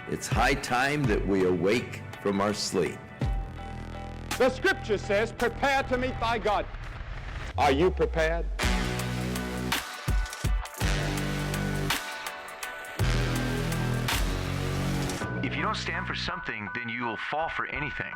It's high time that we awake from our sleep. The scripture says, prepare to meet thy God. Are you prepared? If you don't stand for something, then you will fall for anything.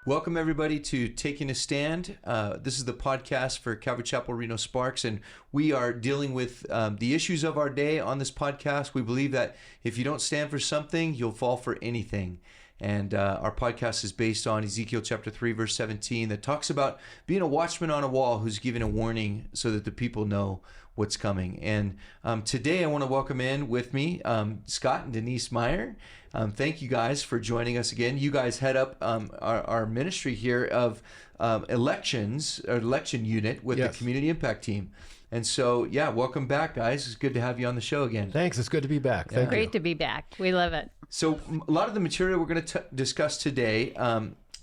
Welcome, everybody, to Taking a Stand. This is the podcast for Calvary Chapel Reno Sparks, and we are dealing with the issues of our day on this podcast. We believe that if you don't stand for something, you'll fall for anything. And our podcast is based on Ezekiel chapter 3, verse 17, that talks about being a watchman on a wall who's giving a warning so that the people know what's coming. And today I want to welcome in with me Scott and Denise Meyer. Thank you guys for joining us again. You guys head up our ministry here of elections, or election unit with the Community Impact Team. And so, welcome back, guys. It's good to have you on the show again. Thanks. It's good to be back. Thank you. Great to be back. We love it. So a lot of the material we're going to discuss today,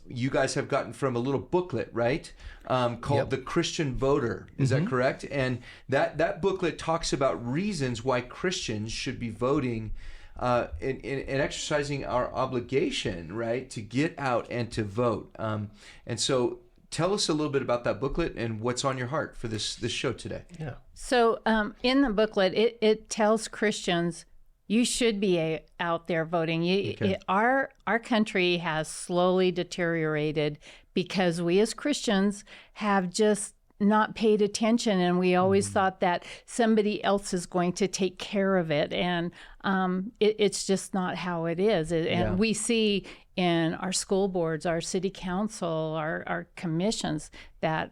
you guys have gotten from a little booklet, right? Called The Christian Voter. Is that correct? And that booklet talks about reasons why Christians should be voting and exercising our obligation, right, to get out and to vote. And so tell us a little bit about that booklet and what's on your heart for this show today. Yeah. So in the booklet, it tells Christians you should be out there voting. Our country has slowly deteriorated because we as Christians have just not paid attention, and we always thought that somebody else is going to take care of it, and it's just not how it is. And we see in our school boards, our city council, our commissions, that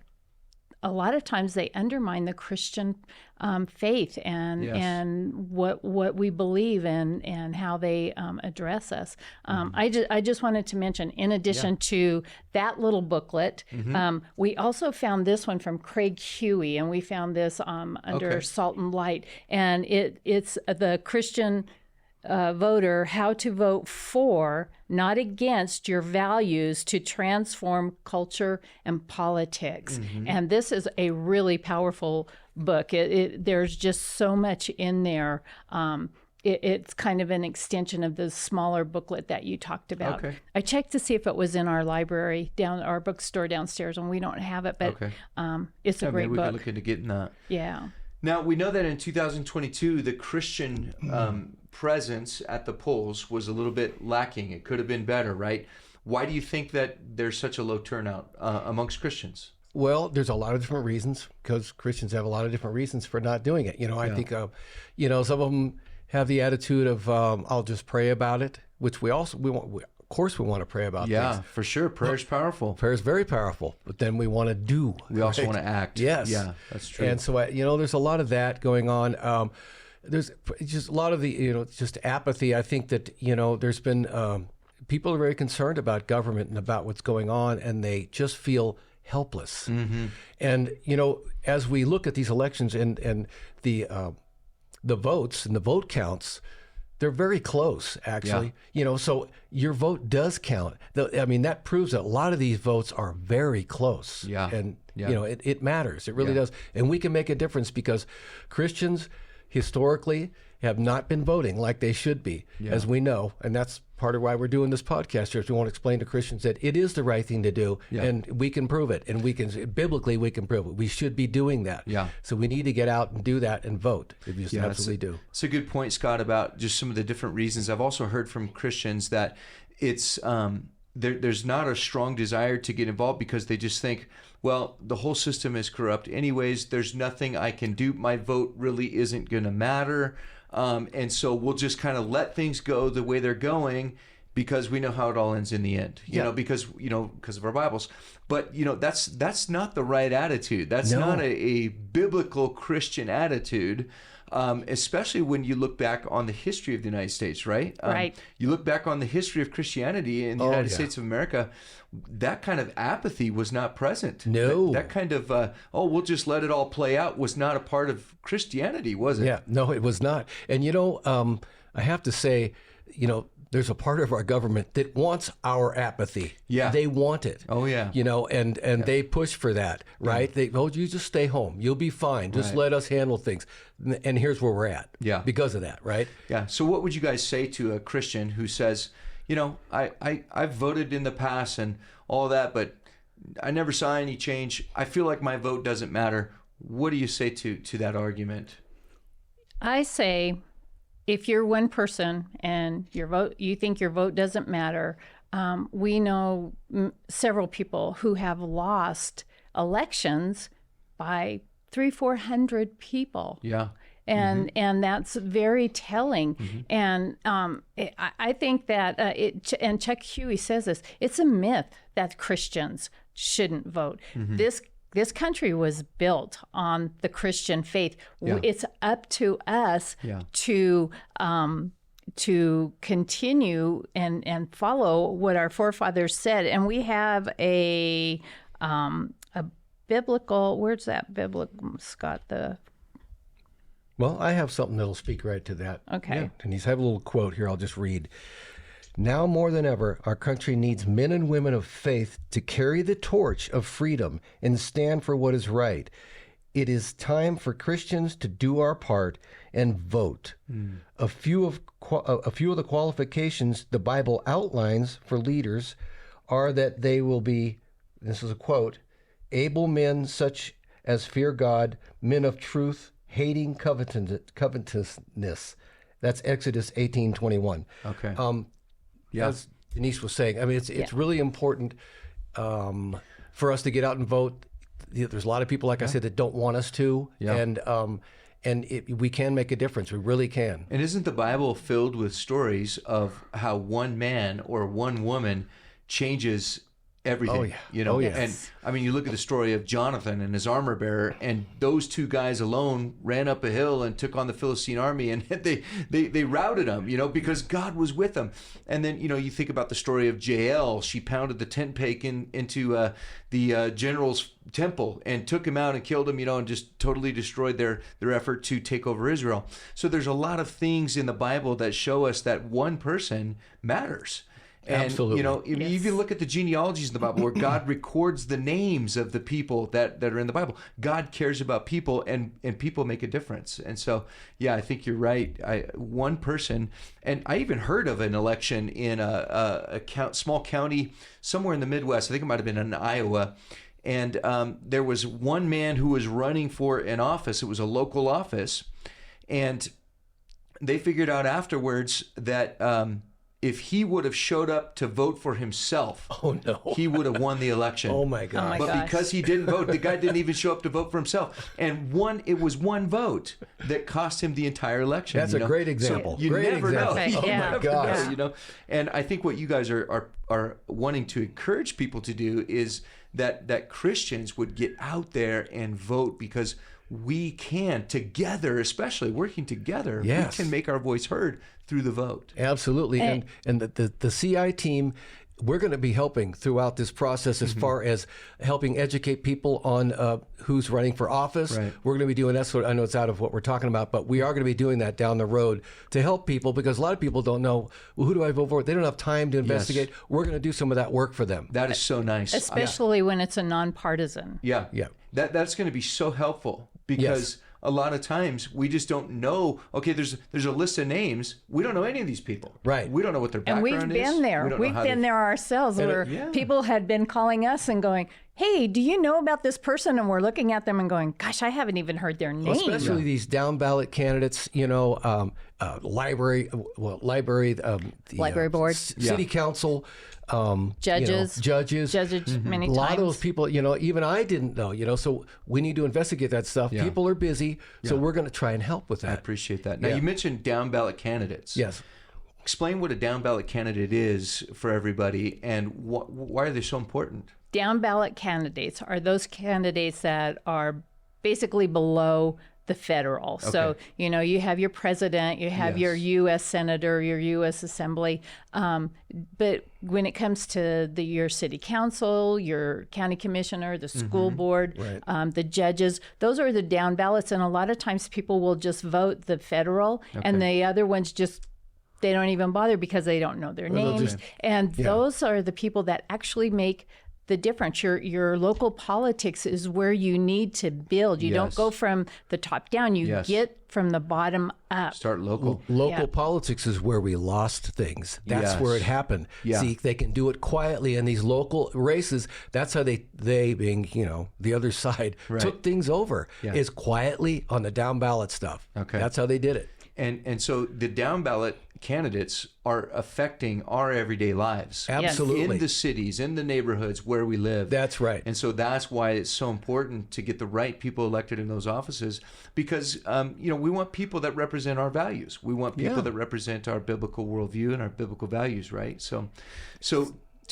a lot of times they undermine the Christian faith and what we believe and how they address us. I just wanted to mention, in addition to that little booklet, we also found this one from Craig Huey, and we found this under Salt and Light, and it's the Christian voter, how to vote for, not against, your values to transform culture and politics. And this is a really powerful book. There's just so much in there. It's kind of an extension of the smaller booklet that you talked about. I checked to see if it was in our library, our bookstore downstairs, and we don't have it, but it's a great maybe book. We can look into getting that. Yeah. Now, we know that in 2022, the Christian presence at the polls was a little bit lacking. It could have been better, right? Why do you think that there's such a low turnout amongst Christians? Well, there's a lot of different reasons, because Christians have a lot of different reasons for not doing it. I think, some of them have the attitude of, I'll just pray about it, which we want. Of course, we want to pray about Yeah, things. for sure. Prayer's powerful. Prayer is very powerful, but then we want to do. We also want to act. Yes. Yeah, that's true. And so, there's a lot of that going on. There's just a lot of the, just apathy. I think that, there's been, people are very concerned about government and about what's going on, and they just feel helpless. And, as we look at these elections and the votes and the vote counts, they're very close, actually. So your vote does count. That proves that a lot of these votes are very close. And, it matters. It really does. And we can make a difference, because Christians historically have not been voting like they should be, as we know. And that's part of why we're doing this podcast here, is we want to explain to Christians that it is the right thing to do, and we can prove it. And biblically, we can prove it. We should be doing that. So we need to get out and do that and vote. We just absolutely do. It's a good point, Scott, about just some of the different reasons. I've also heard from Christians that it's there's not a strong desire to get involved, because they just think, well, the whole system is corrupt anyways. There's nothing I can do. My vote really isn't going to matter. And so we'll just kind of let things go the way they're going, because we know how it all ends in the end, because of our Bibles. But, that's not the right attitude. That's not a biblical Christian attitude, especially when you look back on the history of the United States, right? Right. You look back on the history of Christianity in the United States of America, that kind of apathy was not present. No. That kind of, we'll just let it all play out, was not a part of Christianity, was it? Yeah, no, it was not. And, I have to say there's a part of our government that wants our apathy. Yeah. They want it. Oh, yeah. And they push for that, right? You just stay home. You'll be fine. Just let us handle things. And here's where we're at. Yeah. Because of that, right? Yeah. So what would you guys say to a Christian who says, I've voted in the past and all that, but I never saw any change. I feel like my vote doesn't matter. What do you say to that argument? I say, if you're one person and you think your vote doesn't matter, we know several people who have lost elections by 300-400 people. Yeah. And that's very telling. And I think that and Chuck Huey says this, it's a myth that Christians shouldn't vote. This country was built on the Christian faith. Yeah. It's up to us Yeah. to continue and follow what our forefathers said. And we have a biblical, where's that biblical, Scott? Well, I have something that'll speak right to that. Okay. Yeah. And he's have a little quote here. I'll just read. Now more than ever, our country needs men and women of faith to carry the torch of freedom and stand for what is right. It is time for Christians to do our part and vote. A few of the qualifications the Bible outlines for leaders are that they will be, this is a quote, able men such as fear God, men of truth, hating covetousness. That's Exodus 18:21. Okay. Yeah. As Denise was saying, I mean, it's really important for us to get out and vote. There's a lot of people, like I said, that don't want us to, and we can make a difference. We really can. And isn't the Bible filled with stories of how one man or one woman changes everything? Oh, yeah. And I mean, you look at the story of Jonathan and his armor bearer, and those two guys alone ran up a hill and took on the Philistine army, and they routed them, because God was with them. And then, you think about the story of Jael. She pounded the tent peg into the general's temple and took him out and killed him, and just totally destroyed their effort to take over Israel. So there's a lot of things in the Bible that show us that one person matters. And, Absolutely. If you look at the genealogies in the Bible where God records the names of the people that are in the Bible, God cares about people, and people make a difference. And so, I think you're right. One person, and I even heard of an election in a small county somewhere in the Midwest. I think it might have been in Iowa. And there was one man who was running for an office. It was a local office. And they figured out afterwards that if he would have showed up to vote for himself, he would have won the election. Oh my God! But because he didn't vote, the guy didn't even show up to vote for himself, and it was one vote that cost him the entire election. That's a great example. So you great never example. know. Okay, Oh yeah. my gosh! Know. And I think what you guys are wanting to encourage people to do is that Christians would get out there and vote, because we can together, especially working together, we can make our voice heard through the vote. Absolutely. And the CI team, we're going to be helping throughout this process as far as helping educate people on who's running for office. Right. We're going to be doing that. I know it's out of what we're talking about, but we are going to be doing that down the road to help people, because a lot of people don't know, well, who do I vote for? They don't have time to investigate. Yes. We're going to do some of that work for them. That is so nice. Especially when it's a nonpartisan. Yeah. Yeah. That's going to be so helpful, because a lot of times we just don't know. Okay, there's a list of names. We don't know any of these people. Right. We don't know what their And background is. we've been there. We've been there ourselves, where people had been calling us and going, hey, do you know about this person? And we're looking at them and going, gosh, I haven't even heard their name. Well, especially these down ballot candidates, library board, city council, judges, many A times. lot of those people, even I didn't know, so we need to investigate that stuff. Yeah. People are busy, so we're going to try and help with that. I appreciate that. Now, you mentioned down ballot candidates. Yes. Explain what a down ballot candidate is for everybody, and why are they so important? Down ballot candidates are those candidates that are basically below the federal. Okay. So, you have your president, you have your U.S. senator, your U.S. assembly. But when it comes to your city council, your county commissioner, the school board, the judges, those are the down ballots. And a lot of times people will just vote the federal, and the other ones just they don't even bother because they don't know their names. And those are the people that actually make the difference. Your local politics is where you need to build. You don't go from the top down. You get from the bottom up. Start local. Local politics is where we lost things. That's where it happened. See, they can do it quietly in these local races. That's how they being, the other side, took things over, is quietly on the down ballot stuff. Okay. That's how they did it. And so the down ballot candidates are affecting our everyday lives. Absolutely. In the cities, in the neighborhoods where we live. That's right. And so that's why it's so important to get the right people elected in those offices, because we want people that represent our values. We want people that represent our biblical worldview and our biblical values, right? So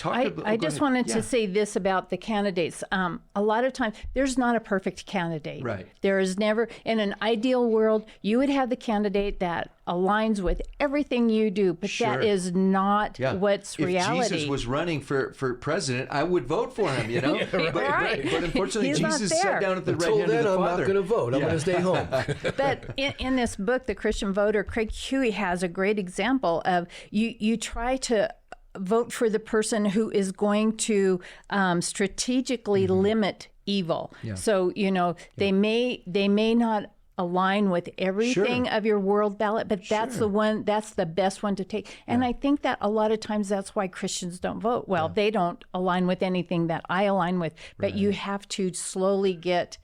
I just wanted to say this about the candidates. A lot of times, there's not a perfect candidate. Right. There is never, in an ideal world, you would have the candidate that aligns with everything you do, but that is not what's reality. If Jesus was running for president, I would vote for him, But unfortunately, He's Jesus sat down at the right hand of then the I'm Father. not going to vote. I'm going to stay home. But in this book, The Christian Voter, Craig Huey has a great example of you try to vote for the person who is going to strategically limit evil. So, they may not align with everything of your world ballot, but that's the best one to take. And I think that a lot of times that's why Christians don't vote. Well, they don't align with anything that I align with, but you have to slowly get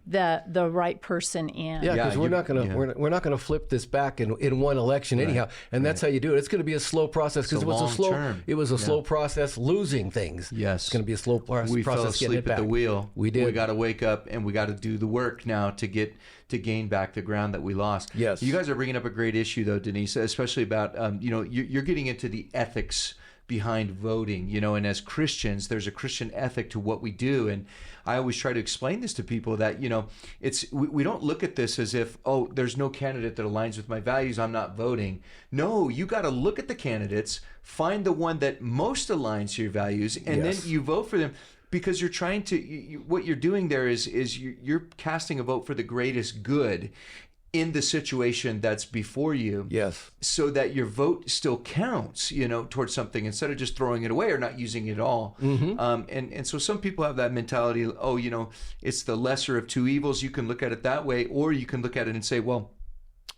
the right person in. Yeah, because we're not going to flip this back in one election anyhow, and that's how you do it. It's going to be a slow process because it was a slow process losing things. Yes, it's going to be a slow process. We fell getting it asleep back. at the wheel. We did. We got to wake up and we got to do the work now to gain back the ground that we lost. Yes. You guys are bringing up a great issue, though, Denise, especially about, you're getting into the ethics behind voting, and as Christians, there's a Christian ethic to what we do. And I always try to explain this to people that, we don't look at this as if, there's no candidate that aligns with my values, I'm not voting. No, you got to look at the candidates, find the one that most aligns to your values, and then you vote for them. Because you're trying to, what you're doing there is you're casting a vote for the greatest good in the situation that's before you. Yes. So that your vote still counts, towards something instead of just throwing it away or not using it at all. And so some people have that mentality, it's the lesser of two evils. You can look at it that way, or you can look at it and say, well,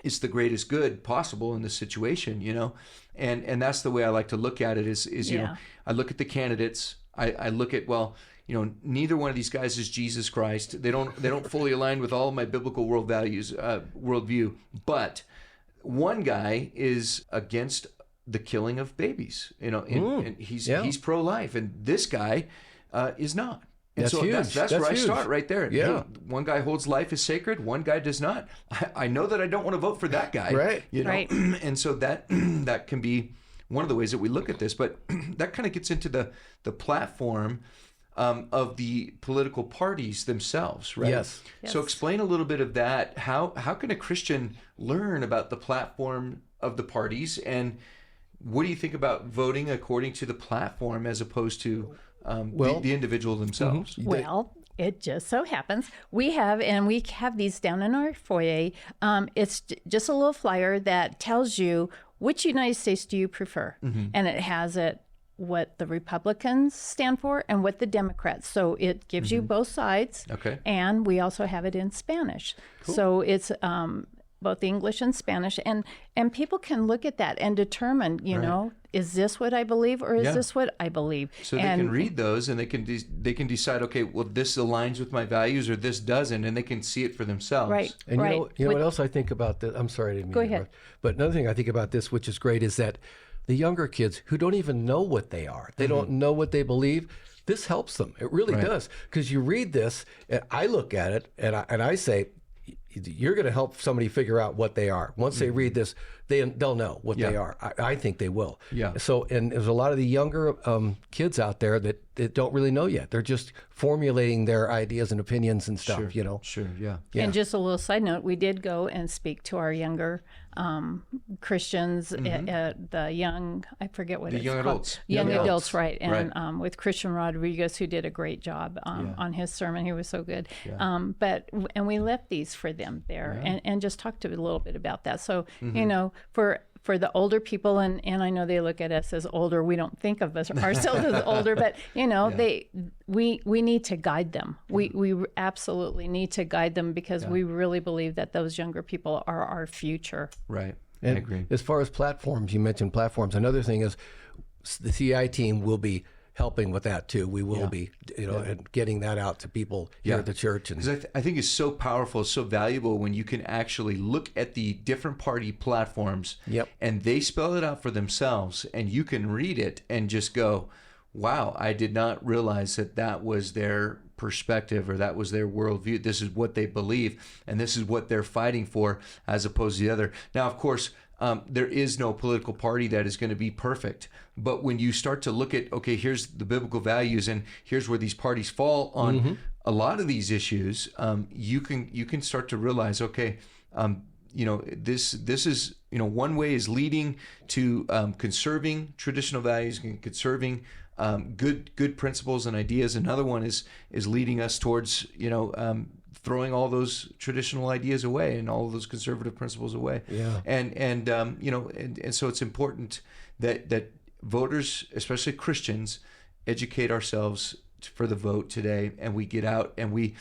it's the greatest good possible in this situation, and that's the way I like to look at it is I look at the candidates. I look at, neither one of these guys is Jesus Christ. They don't fully align with all of my biblical worldview. But one guy is against the killing of babies, and he's pro-life, and this guy is not. And that's so huge. That's where I huge. start right there. Yeah. Hey, one guy holds life as sacred, one guy does not. I know that I don't want to vote for that guy. Right. Right. And so that can be one of the ways that we look at this, but that kind of gets into the platform of the political parties themselves, right? Yes. So explain a little bit of that. How can a Christian learn about the platform of the parties, and what do you think about voting according to the platform as opposed to the individual themselves? Well, it just so happens we have these down in our foyer. It's just a little flyer that tells you which United States do you prefer, and it has what the Republicans stand for and what the Democrats. So it gives you both sides. Okay. And we also have it in Spanish. Cool. So it's both English and Spanish, and people can look at that and determine, is this what I believe or is this what I believe? So they can read those and they can decide, okay, well, this aligns with my values or this doesn't, and they can see it for themselves. Right. And you know what else I think about this? I'm sorry, I didn't mean Go to ahead. interrupt. But another thing I think about this, which is great, is that the younger kids who don't even know what they are, they don't know what they believe, this helps them. It really does. Because you read this, and I look at it, and I say, you're going to help somebody figure out what they are. Once they read this, they'll know what they are. I think they will. Yeah. So, and there's a lot of the younger kids out there that don't really know yet. They're just formulating their ideas and opinions and stuff, Sure, yeah. And just a little side note, we did go and speak to our younger Christians, the young, I forget what it's young called. adults. Young adults, right. And with Christian Rodriguez, who did a great job on his sermon. He was so good. Yeah. And we left these for them there and just talked a little bit about that. So, for for the older people, and I know they look at us as older. We don't think of ourselves as older, but we need to guide them. We absolutely need to guide them because we really believe that those younger people are our future. Right. And I agree. As far as platforms, you mentioned platforms. Another thing is the CI team will be helping with that too. We will be, and getting that out to people here at the church. And because I think it's so powerful, so valuable when you can actually look at the different party platforms and they spell it out for themselves and you can read it and just go, wow, I did not realize that was their perspective or that was their worldview. This is what they believe and this is what they're fighting for as opposed to the other. Now, of course, there is no political party that is going to be perfect. But when you start to look at, okay, here's the biblical values and here's where these parties fall on a lot of these issues, you can start to realize, okay, this is, one way is leading to conserving traditional values and conserving good principles and ideas. Another one is leading us towards, throwing all those traditional ideas away and all of those conservative principles away. Yeah. And so it's important that voters, especially Christians, educate ourselves for the vote today, and we get out and we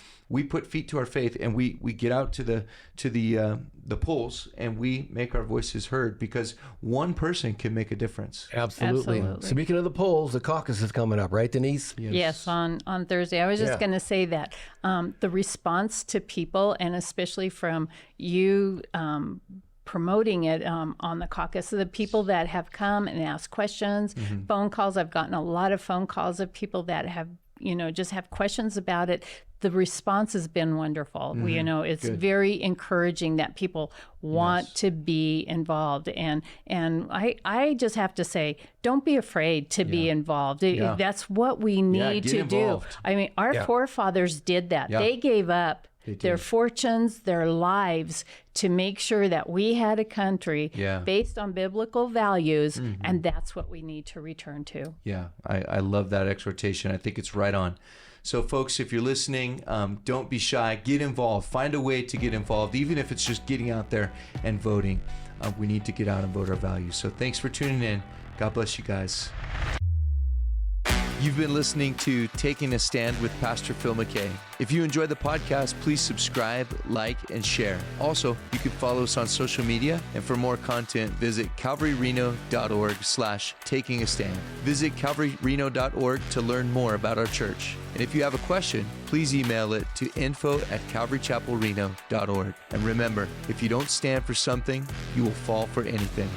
put feet to our faith and we get out to the polls and we make our voices heard because one person can make a difference. Absolutely. Speaking of the polls, the caucus is coming up, right, Denise? Yes, on Thursday. I was just going to say that the response to people, and especially from you promoting it on the caucus, so the people that have come and asked questions, phone calls. I've gotten a lot of phone calls of people that have just have questions about it. The response has been wonderful. It's very encouraging that people want to be involved. And I just have to say, don't be afraid to be involved. That's what we need to do. I mean, our forefathers did that. Yeah. They gave up their fortunes, their lives to make sure that we had a country based on biblical values, and that's what we need to return to. Yeah, I love that exhortation. I think it's right on. So folks, if you're listening, don't be shy. Get involved. Find a way to get involved, even if it's just getting out there and voting. We need to get out and vote our values. So thanks for tuning in. God bless you guys. You've been listening to Taking a Stand with Pastor Phil McKay. If you enjoyed the podcast, please subscribe, like, and share. Also, you can follow us on social media, and for more content, visit calvaryreno.org/takingastand. Visit calvaryreno.org to learn more about our church. And if you have a question, please email it to info@calvarychapelreno.org. And remember, if you don't stand for something, you will fall for anything.